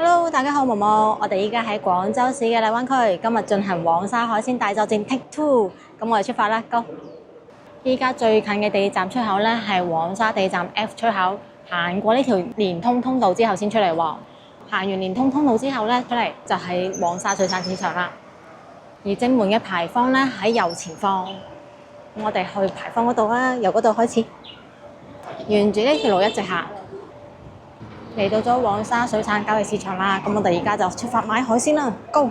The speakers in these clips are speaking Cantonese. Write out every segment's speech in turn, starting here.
Hello，大家好，毛毛，我哋依家喺廣州市嘅荔灣區，今日進行黃沙海鮮大作戰 Take Two，咁我哋出發啦，Go！依家最近嘅地鐵站出口咧係黃沙地鐵站 F 出口，行過呢條連通通道之後先出嚟喎。行完連通通道之後咧，出嚟就係黃沙水產市場啦。而正門嘅牌坊咧喺右前方，咁我哋去牌坊嗰度啦，由嗰度開始，沿住呢條路一直行。嚟到咗黃沙水產交易市場啦，咁我哋而家就出發買海鮮啦，Go！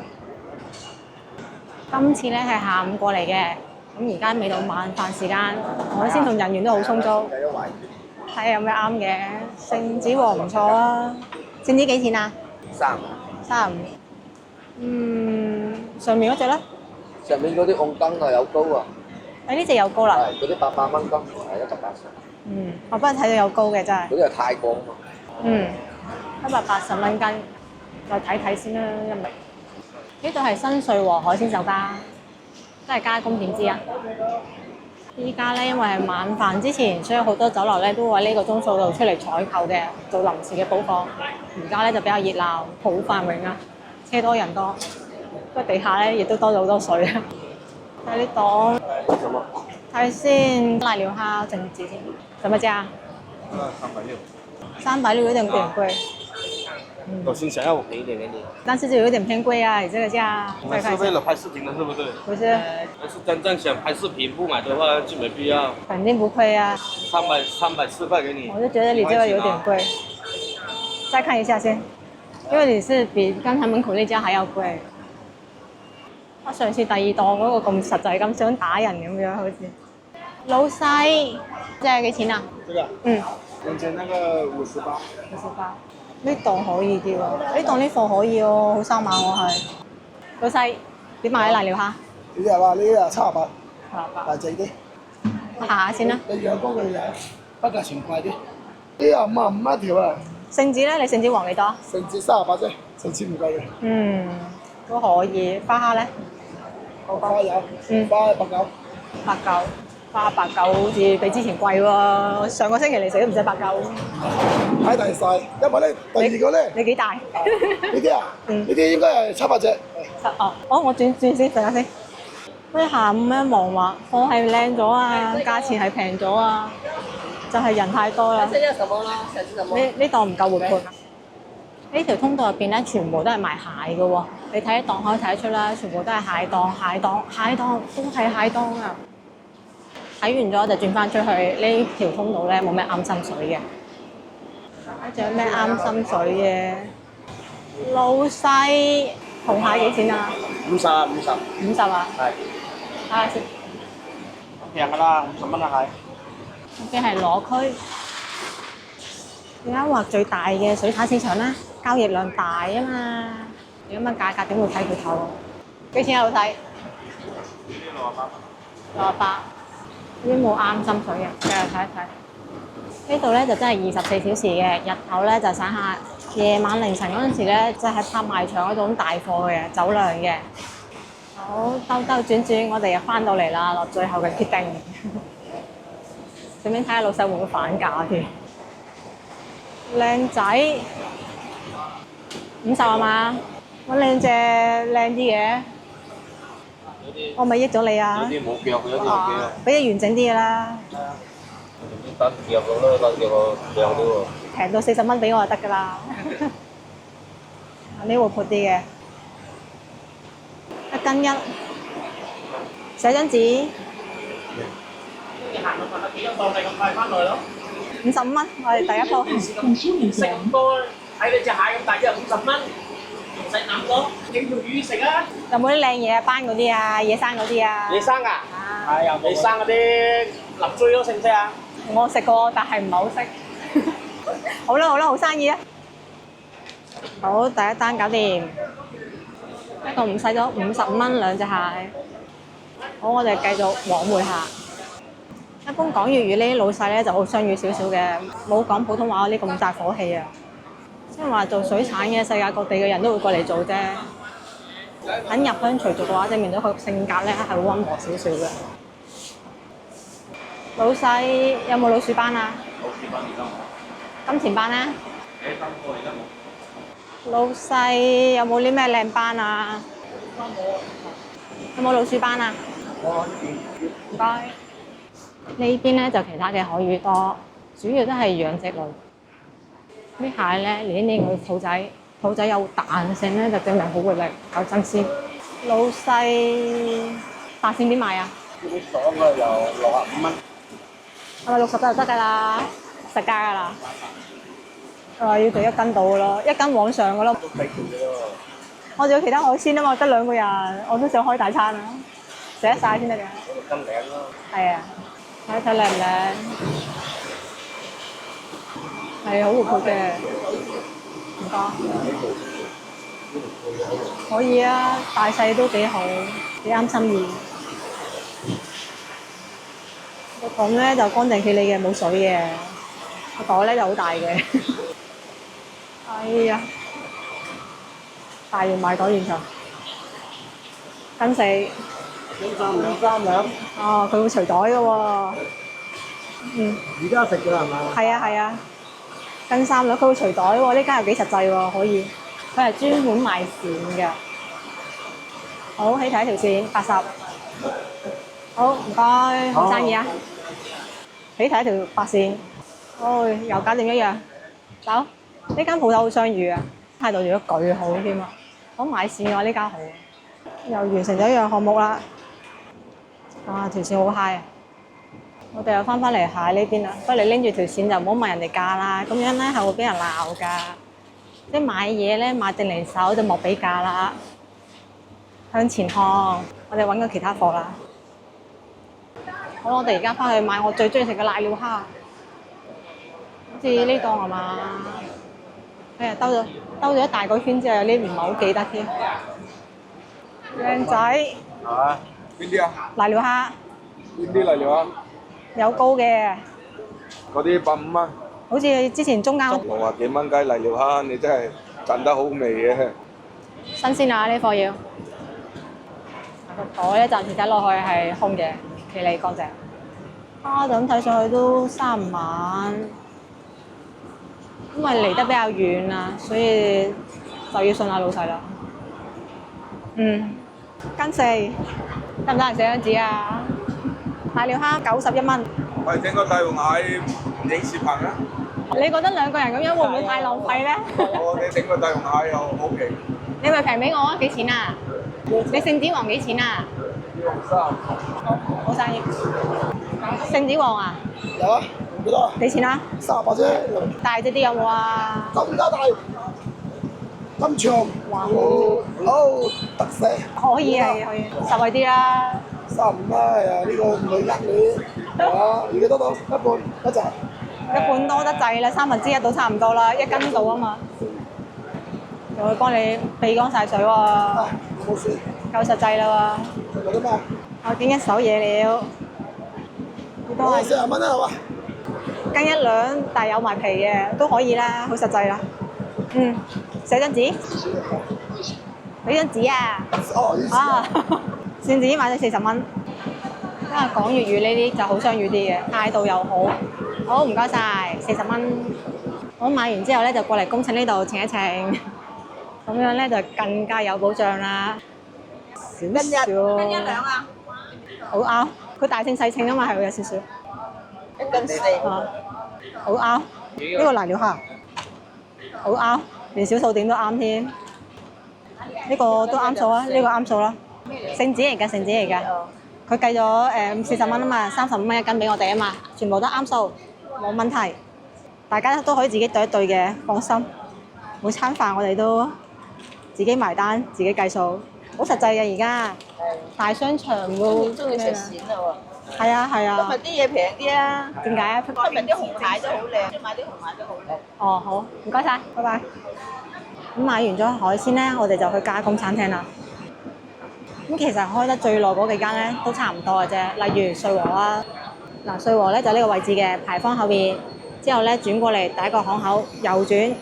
今次咧係下午過嚟嘅，咁而家未到晚飯時間，海鮮同人員都好充足。睇下有咩啱嘅，聖子王唔錯啊！聖子幾錢啊？35。上面嗰隻咧？上面嗰啲澳燈啊有高啊，呢隻有高啦。係嗰啲800蚊斤，係180。我不過睇到有高嘅真係。嗰啲係泰國啊嘛。180蚊斤，再睇睇先啦，因為呢度係新瑞和海鮮酒家，都係加工點之一。依家咧，因為係晚飯之前，所以好多酒樓咧都會喺呢個鐘數度出嚟採購嘅，做臨時嘅補貨。而家咧就比較熱鬧，好繁榮啊，車多人多。不過地下咧亦都多咗好多水啊！睇呢檔，睇先瀨尿蝦整子先，什麼價？360有點貴。我心想要我便宜點給你，但是就有點偏貴啊！你這個價。我們是為了拍視頻的，是不是？不是。要是真正想拍視頻不買的話，就沒必要。肯定不虧啊。340塊給你。我就覺得你這個有點貴。再看一下先，因為你是比剛才門口那家還要貴。我上次第二檔嗰個咁實際咁想打人咁樣，好似。老細，這係幾錢啊？這個。中間那個58。58。呢檔可以啲喎，呢檔啲貨可以喎，好生猛喎係。老細，點買瀨尿蝦？呢啲係嘛？呢啲啊78，大隻啲。我下先啦。你養高佢養，不價錢貴啲。呢啊55一條啊。聖子咧，你聖子黃幾多？聖子38啫，聖子唔貴嘅。都可以。花蝦咧？花有。花89。89。花89好似比之前貴喎，上個星期嚟食都唔使89。睇大細，因為咧第二個咧。你幾大？呢啲啊？呢啲應該係700隻。我轉先，等下先。嗰下午咧忙話貨係靚咗啊，價錢係平咗啊，就係人太多啦。呢檔唔夠活潑。呢條通道入邊咧，全部都係賣蟹嘅喎。你睇一檔可以睇得出啦，全部都係蟹檔都係蟹檔啊！睇完咗就轉翻出去，呢條通道咧冇咩啱心水嘅。仲有咩啱心水嘅？老細，紅蟹幾錢啊50啊。係。睇下先。平㗎啦，50蚊一蟹。呢邊係螺區。點解話最大嘅水產市場咧？交易量大啊嘛。如果乜價格點會睇佢頭？幾錢啊老細？68。呢啲冇啱心水嘅，繼續睇一睇。呢度咧就真係24小時嘅，日頭咧就散客，夜晚凌晨嗰陣時咧，即係喺拍賣場嗰種大貨嘅走量嘅。好，兜兜轉轉，我哋又翻到嚟啦，落最後嘅決定。順便睇下老細會唔會反價添？靚仔，50係嘛？揾兩隻靚啲嘅。我咪益咗你啊！有啲冇腳，有啲有腳。俾隻完整啲嘅啦。單腳咯，單腳個靚啲喎。平到40蚊俾我就得㗎啦。呢活潑啲嘅，1斤1，寫張紙。你行到份得幾多檔，你咁快翻來咯？55蚊，我哋第一鋪。食咁多，睇你隻蟹咁大隻50蚊。唔使諗咯，整條魚食啊！有冇啲靚嘢啊？斑嗰啲啊，野生嗰啲啊？野生㗎？係啊，野生嗰啲立追咯，識唔識啊？我食過，但係唔係好識。好啦，好生意啊！好，第一單搞掂，一共唔使咗55蚊兩隻蟹。好，我哋繼續往回行。一般講粵語呢啲老細咧就好雙語少少嘅，冇講普通話嗰啲咁大火氣啊。即係話做水產嘅，世界各地嘅人都會過嚟做啫。肯入鄉隨俗嘅話，證明咗佢性格咧係會溫和少少嘅。老細有冇老鼠斑啊？老鼠斑而家冇。金錢斑咧？金貨而家冇。老細有冇啲咩靚班啊？有冇老鼠班啊？唔該。呢邊咧就其他嘅海魚多，主要都係養殖類。啲蟹咧，年年個肚仔有彈性咧，就證明好活力，有新鮮。老細白線點賣啊？呢啲爽啊，又65蚊。係咪60就得㗎啦？實價㗎啦。要俾1斤到嘅咯，1斤往上嘅咯。都俾佢嘅咯。我仲有其他海鮮啊嘛，得2個人，我都想開大餐啊，食得晒先得㗎。6斤領咯。係啊，睇睇靚唔靚？係好活潑嘅，唔該。可以啊，大細都幾好，幾啱心意。個桶咧就乾淨企理嘅，冇水嘅。個袋咧就好大嘅。哎呀，大完賣袋現場，斤4。斤3兩。哦，佢會除袋嘅喎。嗯。而家食㗎係嘛？係啊係啊，斤3兩，佢會除袋喎，呢間又幾實際喎，可以。佢係專門賣線嘅。好，起睇一條線80。好，唔該，好生意啊！起睇一條白線。哦，又搞掂一樣。走，呢間鋪頭好相遇啊，態度做得巨好添啊！好買線嘅話，呢間好。又完成咗一樣項目啦。啊，條線好 high 啊！我哋又翻嚟蟹呢邊啦，不過你拎住條線就唔好問人哋價啦，咁樣咧係會俾人鬧㗎。即係買嘢咧買定離手就莫比價啦。向前看，我哋揾個其他貨啦。好，我哋而家翻去買我最中意食嘅瀨尿蝦，好似呢檔係嘛？哎呀，兜咗一大個圈之後，有啲唔係好記得添。靚仔，啊？邊啲啊？瀨尿蝦邊啲嚟料啊？有高嘅，嗰啲150蚊，好似之前中間60幾蚊雞嚟料蝦，你真係賺得好味嘅。新鮮啊！呢貨要個袋咧，暫時睇落去係空嘅，企理乾淨。啊，就咁睇上去都3萬，因為離得比較遠啊，所以就要信下老細啦。嗯，斤4得唔得？寫張紙啊！瀨尿蝦91蚊。喂，整個大紅蟹唔影視頻啊？你覺得2個人咁樣會唔會太浪費咧？你整個大紅蟹又好平。你咪平俾我啊！幾錢啊？你聖子王幾錢啊3。好生意。聖子王啊？有啊，幾多啊？幾錢啊38啫。大隻啲有冇啊？更加大。金長。哇！好特色。可以係可以，實惠啲啦。35啦，係啊，呢個唔係呃你。啊，你幾多到？一半一隻。一半多得滯啦，1/3都差唔多啦，1斤到啊嘛。仲會幫你避乾晒水喎，冇事。夠實際啦喎。食咗咩？我點一手嘢料，幾多啊？ 40蚊啦，係嘛？斤1兩，但係有埋皮嘅都可以啦，好實際啦。嗯，寫張紙，俾張紙啊！哦，呢啊，線紙買咗40蚊。因為講粵語呢啲就好相語啲嘅，態度又好。好，唔該晒，40蚊。我買完之後咧，就過嚟工程呢度稱一稱，咁樣咧就更加有保障啦。少少。斤1兩啊？好啱，佢大稱細稱啊嘛，係會有少少。1斤4。啊，好啱。呢個瀨尿蝦，好啱，連小數點都啱添。呢個都啱數啊，呢個啱數啦。聖紙嚟㗎，聖紙嚟㗎。佢計咗40蚊啊嘛，35蚊1斤俾我哋啊嘛，全部都啱數，冇問題。大家都可以自己對一對嘅，放心。每餐飯我哋都自己埋單，自己計數，好實際嘅而家。大商場喎。中意食閃啦喎！係啊係啊。今日啲嘢平啲啊！點解啊？今日啲紅蟹都好靚，買啲紅蟹都好靚。哦，好，唔該晒，拜拜。咁買完咗海鮮咧，我哋就去加工餐廳啦。咁其實開得最耐嗰幾間咧，都差唔多嘅啫。例如瑞和啦，嗱瑞和咧就呢個位置嘅牌坊後邊，之後咧轉過嚟第一個巷口右轉，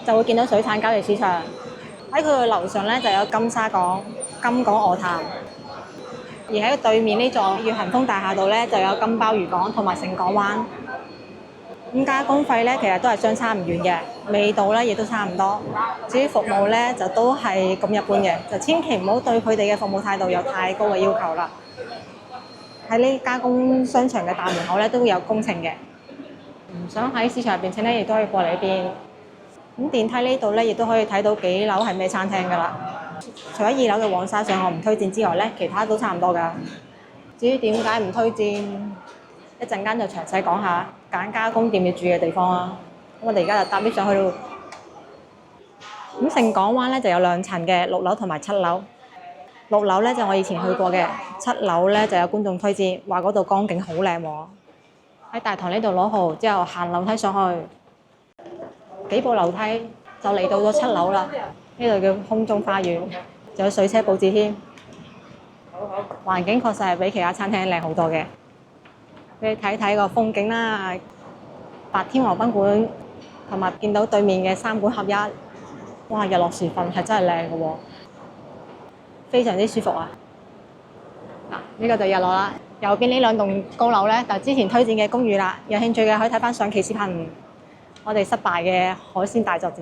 就會見到水產交易市場。喺佢嘅樓上咧就有金沙港、金港鵝潭，而喺對面呢座悅恒豐大廈度咧就有金鮑魚港同埋盛港灣。咁加工費咧，其實都係相差唔遠嘅，味道咧亦都差唔多。至於服務咧，就都係咁一般嘅，就千祈唔好對佢哋嘅服務態度有太高嘅要求啦。喺呢加工商場嘅大門口咧，都會有工程嘅。唔想喺市場入邊請咧，亦都可以過嚟呢邊。咁電梯呢度咧，亦都可以睇到幾樓係咩餐廳㗎啦。除咗2樓嘅黃沙上我唔推薦之外咧，其他都差唔多㗎。至於點解唔推薦，一陣間就詳細講下揀加工店要住嘅地方啦。咁我哋而家就搭 lift 上去咯。咁盛港灣咧就有2層嘅，6樓同埋7樓。6樓咧就我以前去過嘅，7樓咧就有觀眾推薦，話嗰度光景好靚喎。喺大堂呢度攞號之後行樓梯上去，幾部樓梯就嚟到咗7樓啦。呢度叫空中花園，仲有水車佈置添。環境確實係比其他餐廳靚好多嘅。俾你睇睇個風景啦，白天鵝賓館同埋見到對面嘅3館合一，哇！日落時分係真係靚嘅喎，非常之舒服啊！嗱，呢個就日落啦。右邊呢2棟高樓咧，就之前推薦嘅公寓啦。有興趣嘅可以睇翻上期視頻，我哋失敗嘅海鮮大作戰。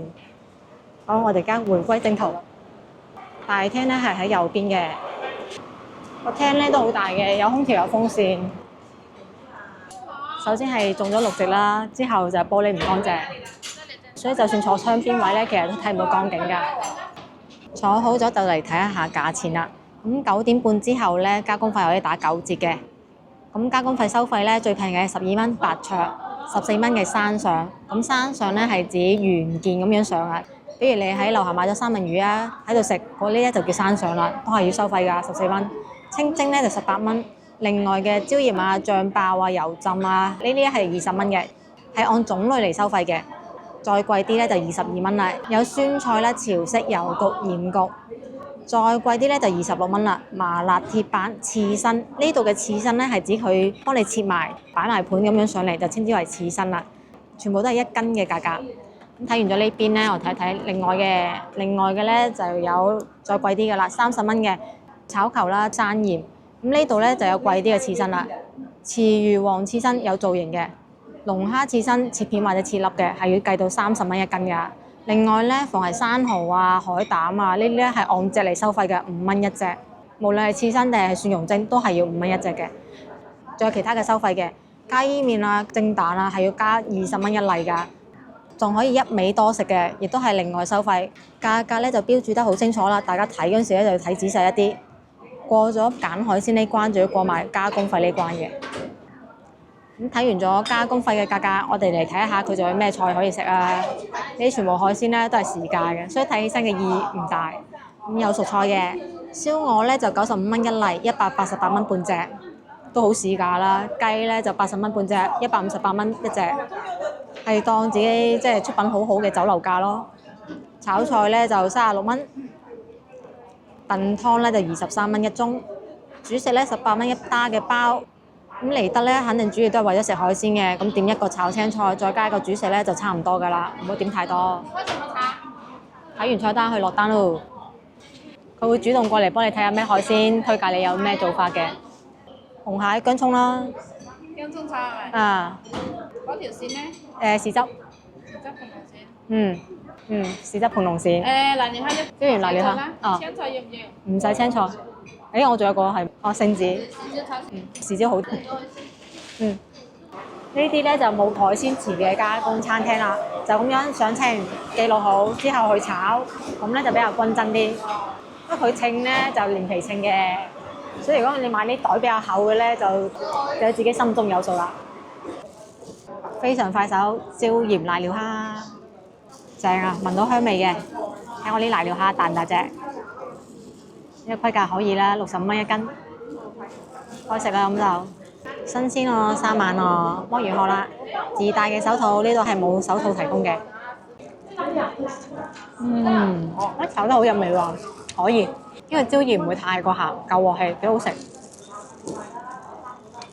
好，我哋而家回歸正途。大廳咧係喺右邊嘅，個廳咧都好大嘅，有空調有風扇。首先係種咗綠植啦，之後就玻璃唔乾淨，所以就算坐窗邊位咧，其實都睇唔到光景㗎。坐好咗就嚟睇一下價錢啦。咁9點半之後咧，加工費可以打9折嘅。咁加工費收費咧，最平嘅12蚊白灼，14蚊嘅山上。咁山上咧係指原件咁樣上啊。比如你喺樓下買咗三文魚啊，喺度食嗰啲咧就叫山上啦，都係要收費㗎，14蚊。清蒸咧就18蚊。另外嘅椒鹽啊、醬爆啊、油浸啊，呢啲係20蚊嘅，係按種類嚟收費嘅。再貴啲咧就22蚊啦。有酸菜啦、潮式油焗、鹽焗。再貴啲咧就26蚊啦。麻辣鐵板刺身，呢度嘅刺身咧係指佢幫你切埋擺埋盤咁樣上嚟，就稱之為刺身啦。全部都係1斤嘅價格。咁睇完咗呢邊咧，我睇睇另外嘅咧就有再貴啲嘅啦，30蚊嘅炒球啦、生鹽。咁呢度咧就有貴啲嘅刺身啦，池魚皇刺身有造型嘅，龍蝦刺身切片或者切粒嘅係要計到30蚊1斤㗎。另外咧，逢係生蠔啊、海膽啊呢啲咧係按隻嚟收費嘅，5蚊1隻。無論係刺身定係蒜蓉蒸都係要5蚊1隻嘅。仲有其他嘅收費嘅，加伊麵啊、蒸蛋啊係要加20蚊1例㗎。仲可以一味多食嘅，亦都係另外收費。價格咧就標註得好清楚啦，大家睇嗰陣時咧就要睇仔細一啲。過咗揀海鮮呢關，就要過埋加工費呢關嘅。咁睇完咗加工費嘅價格，我哋嚟睇一下佢仲有咩菜可以食啊！呢啲全部海鮮咧都係市價嘅，所以睇起身嘅意義唔大。咁有熟菜嘅，燒鵝咧就95蚊1例，188蚊半隻，都好市價啦。雞咧就80蚊半隻，158蚊1隻，係當自己即係出品好好嘅酒樓價咯。炒菜咧就36蚊。燉湯咧就23蚊1盅，主食咧18蚊1打嘅包。咁嚟得咧，肯定主要都係為咗食海鮮嘅。咁點一個炒青菜，再加一個主食咧就差唔多噶啦，唔好點太多。睇完菜單去落單咯，佢會主動過嚟幫你睇下咩海鮮，推介你有咩做法嘅。紅蟹薑葱啦。薑葱炒係咪？啊。嗰條線咧？豉汁。豉汁同龍線。豉汁盤龍線。瀨尿蝦一。椒鹽瀨尿蝦。啊。青菜要唔要？唔使青菜。我仲有個係聖子。豉椒好。呢啲咧就冇海鮮池嘅加工餐廳啦，就咁樣上稱記錄好之後去炒，咁咧就比較均真啲。因為佢稱咧就連皮稱嘅，所以如果你買啲袋比較厚嘅咧，就自己心中有數啦。非常快手椒鹽瀨尿蝦，正啊！聞到香味嘅，睇我啲瀨尿蝦大唔大隻？呢個規格可以啦，65蚊1斤，開食啦咁就。新鮮喎，3晚喎，剝完殼啦，自帶嘅手套，呢度係冇手套提供嘅。炒得好入味喎，可以，因為椒鹽唔會太過鹹，夠鑊氣，幾好食。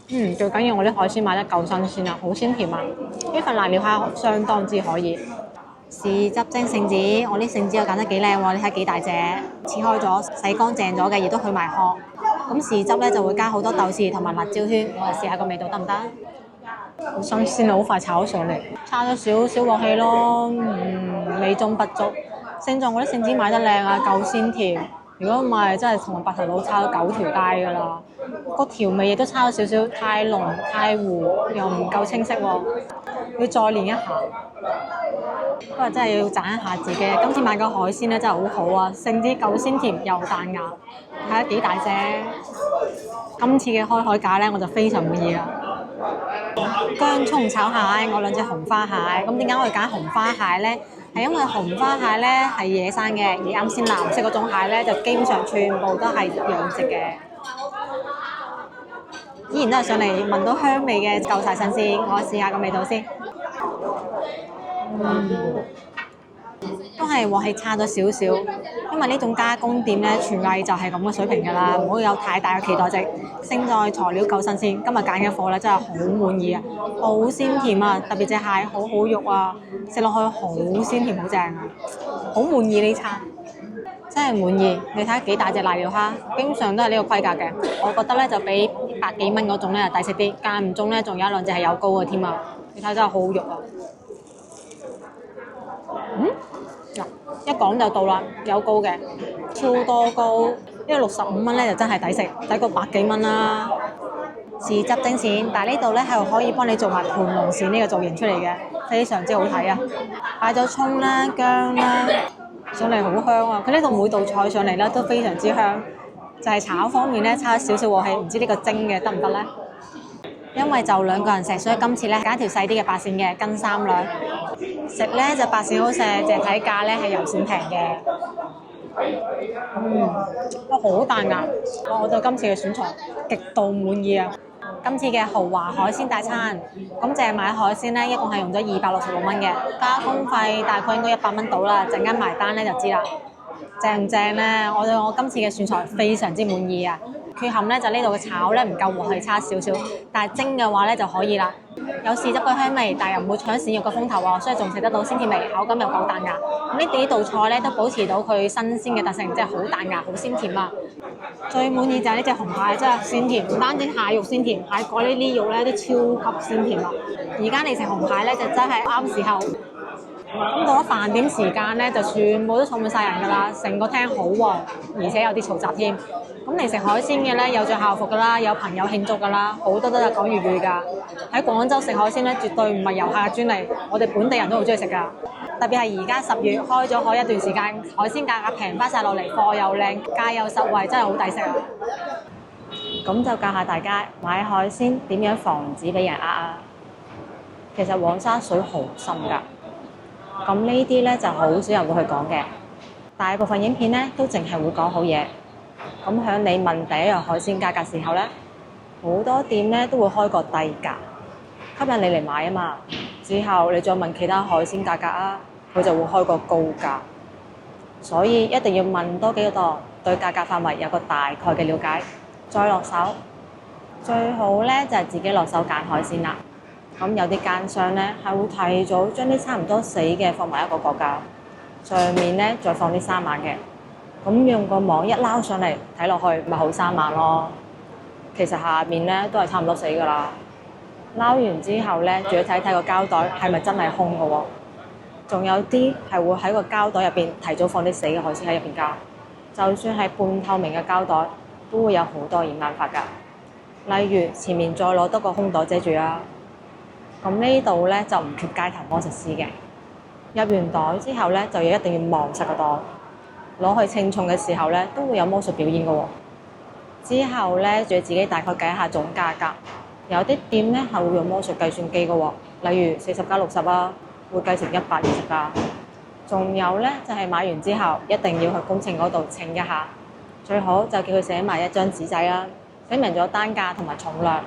最緊要我啲海鮮買得夠新鮮啊，好鮮甜啊！呢份瀨尿蝦相當之可以。豉汁蒸聖子，我啲聖子又揀得幾靚喎，你睇幾大隻，切開咗，洗乾淨咗嘅，亦都去埋殼。咁豉汁咧就會加好多豆豉同埋辣椒圈，我哋試下個味道得唔得？好新鮮啊，好快炒上嚟，差咗少少鑊氣咯，美中不足。勝在我啲聖子買得靚啊，夠鮮甜。如果唔係，真係同白頭佬差咗9條街㗎啦。個調味亦都差咗少少，太濃太糊，又唔夠清晰喎，要再練一下。不過真係要讚一下自己，今次買個海鮮咧真係好好啊，聖子夠鮮甜又彈牙，睇下幾大隻。今次嘅開海架咧，我就非常滿意啦。薑葱炒蟹，我2隻紅花蟹。咁點解我要揀紅花蟹咧？係因為紅花蟹咧係野生嘅，而啱先藍色嗰種蟹咧就基本上全部都係養殖嘅。依然都係上嚟聞到香味嘅，夠晒新鮮。我試下個味道先。都係鑊氣差咗少少，因為呢種加工店咧廚藝就係咁嘅水平㗎啦，唔好有太大嘅期待值。勝在材料夠新鮮，今日揀嘅貨咧真係好滿意啊，好鮮甜啊，特別隻蟹好好肉啊，食落去好鮮甜好正啊，好滿意呢餐，真係滿意。你睇下幾大隻瀨尿蝦，基本上都係呢個規格嘅，我覺得咧就比100幾蚊嗰種咧抵食啲，間唔中咧仲有1兩隻係有膏嘅添啊，你睇真係好好肉啊！一講就到啦，有膏嘅，超多膏，呢個65蚊咧就真係抵食，抵過100幾蚊啦。豉汁蒸鱔，但係呢度咧係可以幫你做埋盤龍鱔呢個造型出嚟嘅，非常之好睇啊！擺咗葱啦、薑啦，上嚟好香啊！佢呢度每道菜上嚟咧都非常之香，就係炒方面咧差少少鑊氣，唔知呢個蒸嘅得唔得咧？因為就2個人食，所以今次咧揀條細啲嘅白鱔嘅，斤3兩。食咧就白鱔好食，淨係睇價咧係油鱔平嘅。哇好彈牙！哇我對今次嘅選材極度滿意啊！今次嘅豪華海鮮大餐，咁淨係買海鮮咧，一共係用咗266蚊嘅，加工費大概應該100蚊到啦，陣間埋單咧就知啦。正唔正咧？我對我今次嘅選材非常之滿意啊！缺陷咧就呢度嘅炒咧唔夠鑊氣差少少，但係蒸嘅話咧就可以啦。有豉汁嘅香味，但係又唔會搶鱔肉嘅風頭喎，所以仲食得到鮮甜味，口感又夠彈牙。咁呢幾道菜咧都保持到佢新鮮嘅特性，即係好彈牙、好鮮甜啊！最滿意就係呢隻紅蟹，真係鮮甜，唔單止蟹肉鮮甜，蟹蓋呢啲肉咧都超級鮮甜啊！而家你食紅蟹咧就真係啱時候。咁到咗飯點時間咧，就全部都坐滿晒人㗎啦，成個廳好旺，而且有啲嘈雜添。咁嚟食海鮮嘅咧，有着校服㗎啦，有朋友慶祝㗎啦，好多都係講粵語㗎。喺廣州食海鮮咧，絕對唔係遊客嘅專利，我哋本地人都好中意食㗎。特別係而家10月開咗海一段時間，海鮮價格平翻晒落嚟，貨又靚，價又實惠，真係好抵食啊！咁就教下大家買海鮮點樣防止俾人呃啊！其實黃沙水好深㗎。咁呢啲咧就好少人會去講嘅，大部分影片咧都淨係會講好嘢。咁響你問第一樣海鮮價格時候咧，好多店咧都會開個低價，吸引你嚟買啊嘛。之後你再問其他海鮮價格啊，佢就會開個高價。所以一定要問多幾個檔，對價格範圍有個大概嘅了解，再落手。最好咧就係自己落手揀海鮮啦。咁有啲奸商咧係會提早將啲差唔多死嘅放埋一個國架，上面咧再放啲生猛嘅，咁用個網一撈上嚟睇落去咪好生猛咯。其實下面咧都係差唔多死㗎啦。撈完之後咧，仲要睇睇個膠袋係咪真係空㗎喎。仲有啲係會喺個膠袋入邊提早放啲死嘅海鮮喺入邊加，就算係半透明嘅膠袋，都會有好多掩眼法㗎。例如前面再攞多個空袋遮住啊。咁呢度咧就唔缺街頭魔術師嘅，入完袋之後咧就要一定要望實個袋，攞去稱重嘅時候咧都會有魔術表演嘅喎。之後咧仲要自己大概計一下總價格，有啲店咧係會用魔術計算機嘅喎，例如40加60啊，會計成120㗎。仲有咧就係買完之後一定要去工程嗰度稱一下，最好就叫佢寫埋一張紙仔啦，寫明咗單價同埋重量。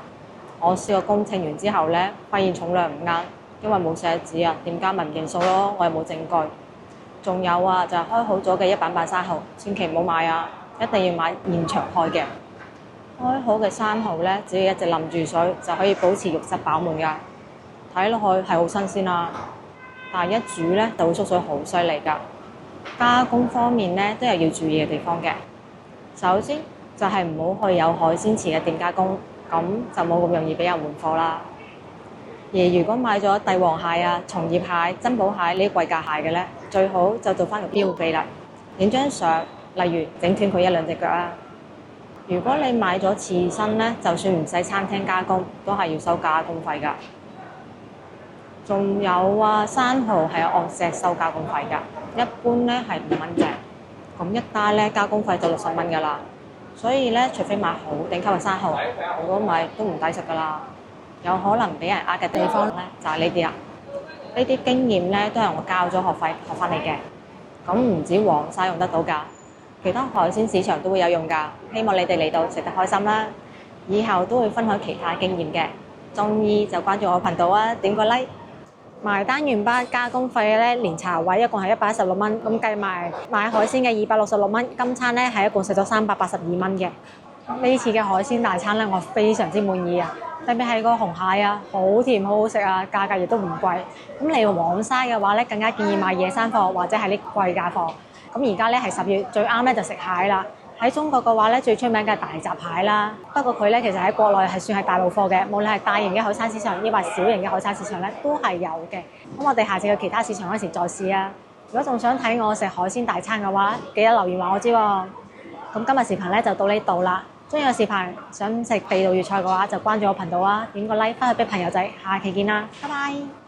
我試過工程完之後咧，發現重量唔啱，因為冇寫紙啊，店家咪唔認數咯，我又冇證據。仲有啊，就係開好咗嘅一板生蠔，千祈唔好買啊，一定要買現場開嘅。開好嘅生蠔咧，只要一直淋住水就可以保持肉質飽滿㗎，睇落去係好新鮮啊。但係一煮咧就會縮水好犀利㗎。加工方面咧都有要注意嘅地方嘅。首先就係唔好去有海鮮池嘅店加工。咁就冇咁容易俾人換貨啦。而如果買咗帝王蟹啊、松葉蟹、珍寶蟹呢啲貴價蟹嘅咧，最好就做翻個標記啦，影張相，例如整斷佢一兩隻腳啊。如果你買咗刺身咧，就算唔使餐廳加工，都係要收加工費㗎。仲有啊，生蠔係按隻收加工費㗎，一般咧係5蚊隻，咁一打咧加工費就60蚊㗎啦。所以咧，除非買好頂級嘅生蠔，如果唔係都唔抵食㗎啦。有可能俾人呃嘅地方咧，就係呢啲啦。呢啲經驗咧都係我交咗學費學翻嚟嘅。咁唔止黃沙用得到㗎，其他海鮮市場都會有用㗎。希望你哋嚟到食得開心啦。以後都會分享其他經驗嘅。鍾意就關注我頻道啊，點個 like。埋單完畢，加工費咧連茶位一共係116蚊，咁計埋買海鮮嘅266蚊，今餐咧係一共食咗382蚊嘅。呢次嘅海鮮大餐咧，我非常之滿意啊！特別係個紅蟹啊，好甜好好食啊，價格亦都唔貴。咁嚟黃沙嘅話咧，更加建議買野生貨或者係啲貴價貨。咁而家咧係10月，最啱咧就食蟹啦。喺中國嘅話咧，最出名嘅係大閘蟹啦。不過佢咧其實喺國內係算係大陸貨嘅，無論係大型嘅海產市場，抑或小型嘅海產市場咧，都係有嘅。咁我哋下次去其他市場嗰時再試啊。如果仲想睇我食海鮮大餐嘅話，記得留言話我知喎。咁今日視頻咧就到呢度啦。中意個視頻，想食地道粵菜嘅話，就關注我頻道啊，點個 like 翻去俾朋友仔。下期見啦，拜拜。